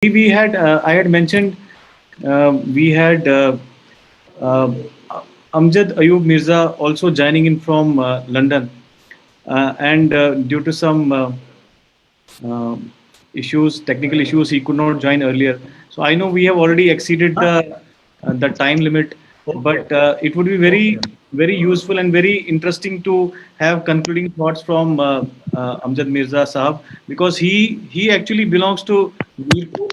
we had I had mentioned we had uh, Amjad Ayub Mirza also joining in from London, and due to some uh, issues, technical issues, he could not join earlier. So I know we have already exceeded the time limit, but it would be very useful and very interesting to have concluding thoughts from Amjad Mirza Sahab, because he actually belongs to Mirpur,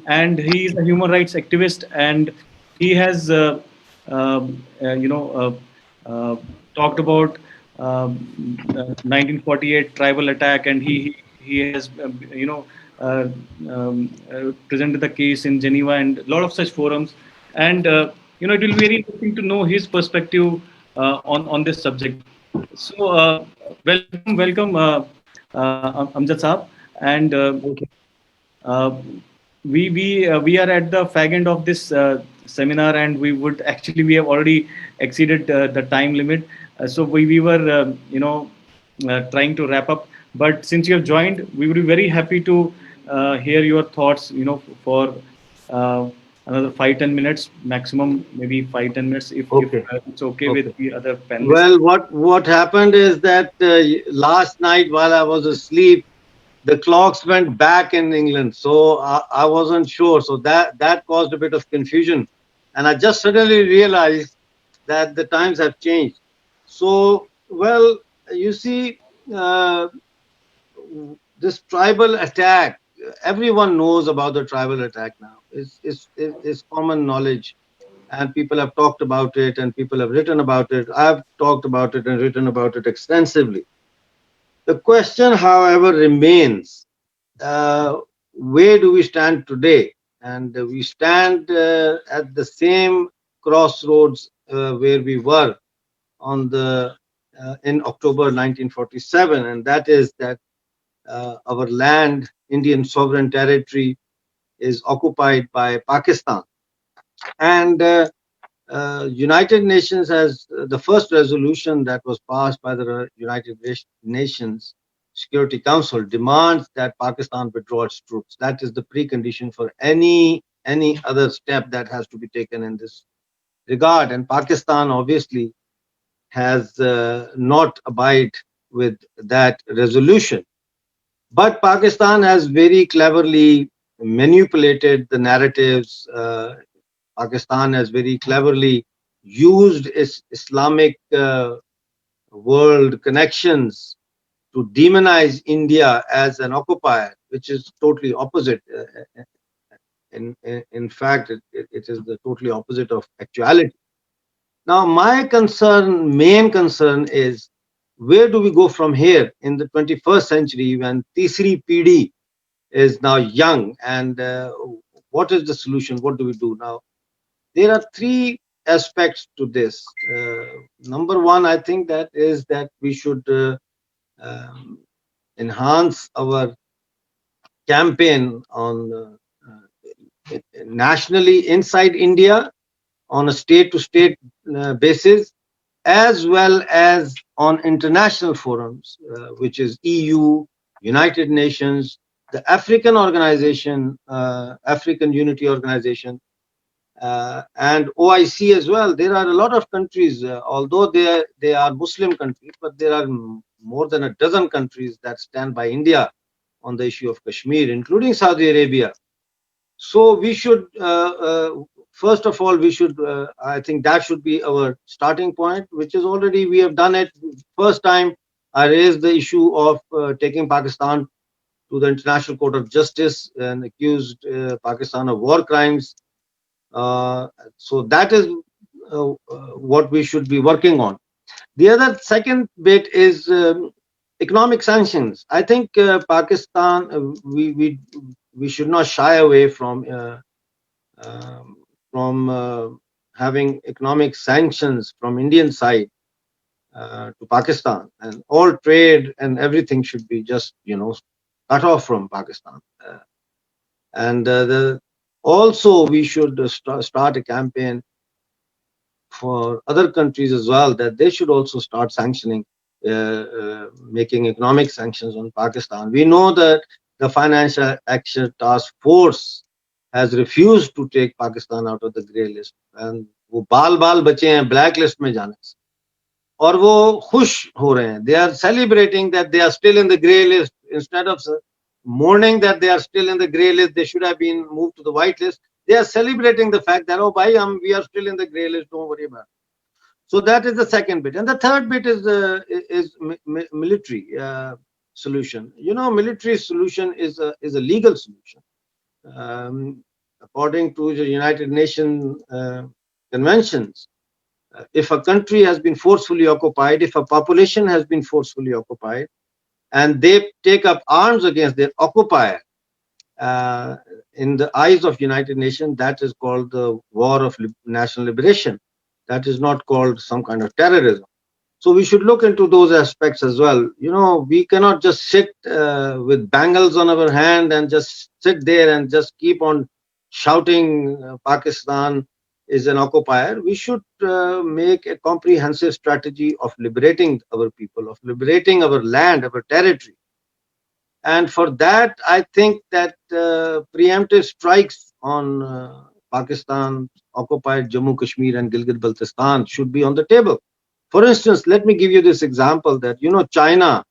and he is a human rights activist, and he has you know uh, talked about 1948 tribal attack, and he has uh, presented the case in Geneva and a lot of such forums, and it will be very interesting to know his perspective on this subject. So welcome, Amjad Saab, and uh, we are at the fag end of this seminar, and we have already exceeded the time limit. So we were trying to wrap up. But since you have joined, we would be very happy to hear your thoughts. For uh, another 5-10 minutes maximum, maybe 5-10 minutes, if Okay, it's okay with okay. the other panelists. Well, what happened is that last night while I was asleep, the clocks went back in England, so I wasn't sure. So that caused a bit of confusion, and I just suddenly realized that the times have changed. So, well, you see, uh, this tribal attack. Everyone knows about the tribal attack now. It's common knowledge, and people have talked about it and people have written about it. I've talked about it and written about it extensively. The question, however, remains, where do we stand today? And we stand at the same crossroads where we were on the in October 1947, and that is that our land, Indian sovereign territory, is occupied by Pakistan. And United Nations has the first resolution that was passed by the United Nations Security Council demands that Pakistan withdraw its troops. That is the precondition for any other step that has to be taken in this regard. And Pakistan obviously has not abide with that resolution. But Pakistan has very cleverly manipulated the narratives. Pakistan has very cleverly used its Islamic world connections to demonize India as an occupier, which is totally opposite. In fact, it is the totally opposite of actuality. Now, my main concern is, where do we go from here in the 21st century when Tisri PD is now young, and what is the solution? What do we do now? There are three aspects to this. Number one, I think that is that we should um, enhance our campaign on nationally inside India on a state to state basis, as well as on international forums, which is EU, United Nations, the African organization, African Unity Organization, and OIC as well. There are a lot of countries, although they are Muslim countries, but there are more than a dozen countries that stand by India on the issue of Kashmir, including Saudi Arabia. So we should, first of all, I think that should be our starting point, which is already we have done it. First time I raised the issue of taking Pakistan to the International Court of Justice and accused Pakistan of war crimes. So that is what we should be working on. The other second bit is economic sanctions. I think Pakistan, we should not shy away um, from having economic sanctions from Indian side to Pakistan, and all trade and everything should be just cut off from Pakistan. And also we should start a campaign for other countries as well, that they should also start sanctioning, making economic sanctions on Pakistan. We know that the Financial Action Task Force has refused to take Pakistan out of the grey list, and वो बाल बचे हैं black list में जाने से, और वो खुश हो रहे हैं. They are celebrating that they are still in the grey list. Instead of mourning that they are still in the grey list, they should have been moved to the white list. They are celebrating the fact that, oh bhai, we are still in the grey list, don't worry about it. So that is the second bit. And the third bit is military solution. You know, military solution is a legal solution. According to the United Nations conventions, if a country has been forcefully occupied, if a population has been forcefully occupied, and they take up arms against their occupier, in the eyes of United Nations, that is called the war of national liberation. That is not called some kind of terrorism. So we should look into those aspects as well. You know, we cannot just sit with bangles on our hand and just sit there and just keep on shouting Pakistan is an occupier. We should make a comprehensive strategy of liberating our people, of liberating our land, our territory. And for that, I think that preemptive strikes on Pakistan occupied Jammu Kashmir and Gilgit-Baltistan should be on the table. For instance, let me give you this example that, you know, China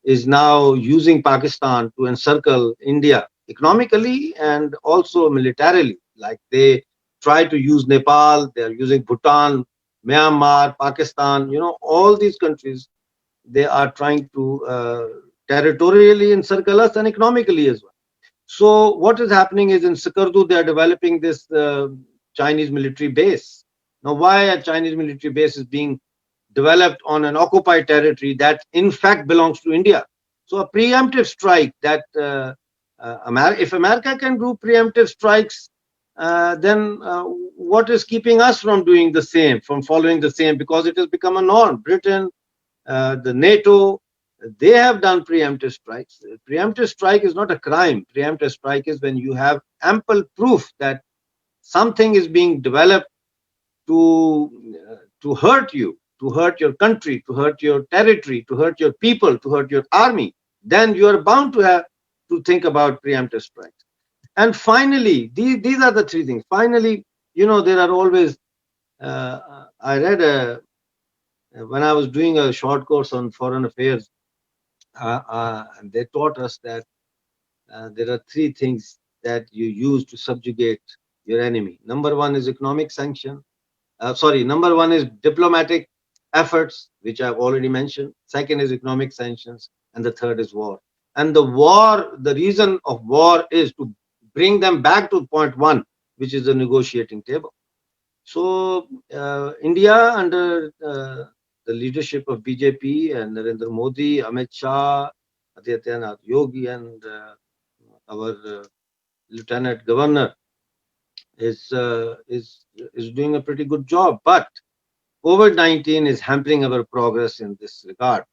is now using Pakistan to encircle India economically and also militarily. Like they try to use Nepal, they are using Bhutan, Myanmar, Pakistan, you know, all these countries, they are trying to territorially encircle us and economically as well. So what is happening is in Sikardu, they are developing this Chinese military base. Now, why a Chinese military base is being developed on an occupied territory that in fact belongs to India? So a preemptive strike that if America can do preemptive strikes, then what is keeping us from doing the same, from following the same? Because it has become a norm. Britain, the NATO, they have done preemptive strikes. Preemptive strike is not a crime. Preemptive strike is when you have ample proof that something is being developed to hurt you, to hurt your country, to hurt your territory, to hurt your people, to hurt your army. Then you are bound to have to think about preemptive strikes. And finally, these are the three things. Finally, you know, there are always, I read when I was doing a short course on foreign affairs, they taught us that there are three things that you use to subjugate your enemy. Number one is economic sanction. Number one is diplomatic efforts, which I've already mentioned. Second is economic sanctions. And the third is war. And the reason of war is to bring them back to point one, which is the negotiating table. So India under the leadership of BJP and Narendra Modi, Amit Shah, Adityanath Yogi, and our Lieutenant Governor is doing a pretty good job. But COVID-19 is hampering our progress in this regard,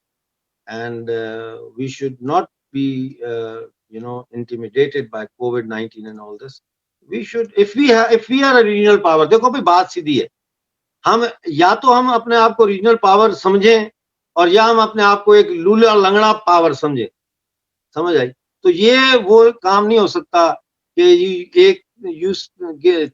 and we should not be intimidated by COVID-19 and all this. We should, if we are a regional power, देखो भाई बात सीधी है, हम या तो हम अपने आप को रीजनल पावर समझें और या हम अपने आप को एक लूला लंगड़ा पावर समझें, समझ आई? तो ये वो काम नहीं हो सकता कि you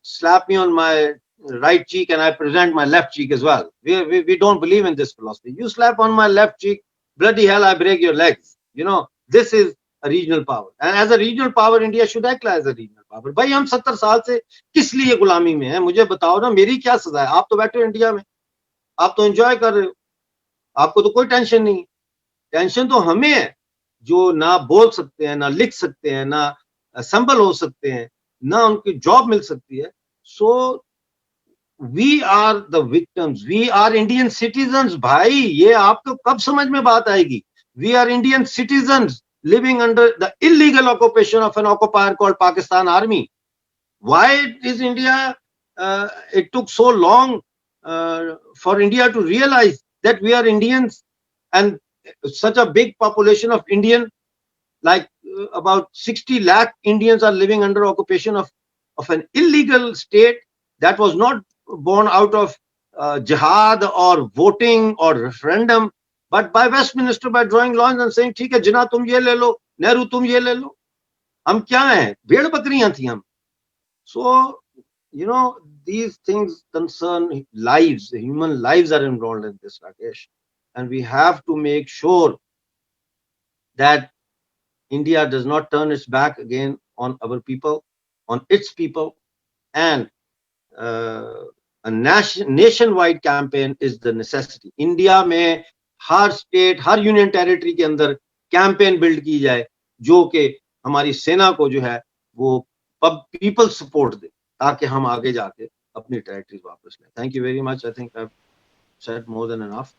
slap me on my right cheek and I present my left cheek as well. We don't believe in this philosophy. You slap on my left cheek, bloody hell, I break your legs. You know, this is a regional power. And as a regional power, India should act as a regional power. भाई हम 70 साल से किस लिए गुलामी में हैं? मुझे बताओ ना, मेरी क्या सजा है? आप तो बैठे हो इंडिया में, आप तो एंजॉय कर रहे हो, आपको तो कोई टेंशन नहीं। टेंशन तो हमें है जो ना बोल सकते हैं, ना लिख सकते हैं, ना असेंबल हो सकते हैं, ना उनकी जॉब मिल सकती है। So we are the victims, we are Indian citizens. भाई ये आपको कब समझ में बात आएगी? We are Indian citizens living under the illegal occupation of an occupier called Pakistan Army. Why is India, it took so long for India to realize that we are Indians, and such a big population of Indian, like about 60 lakh Indians are living under occupation of an illegal state that was not born out of jihad or voting or referendum, but by Westminster, by drawing lines and saying, ठीक है जिन्ना तुम ये ले लो, नेहरू तुम ये ले लो। हम क्या हैं? भेड़ बकरियां थी हम। So, these things concern lives. Human lives are involved in this, Rakesh. And we have to make sure that India does not turn its back again on our people, on its people, and uh, a nationwide campaign is the necessity. India में हर state, हर union territory के अंदर campaign build की जाए जो कि हमारी सेना को जो है वो पीपल सपोर्ट दे ताकि हम आगे जाके अपनी टेरिटरीज वापस लें. Thank you very much. I think I said more than enough.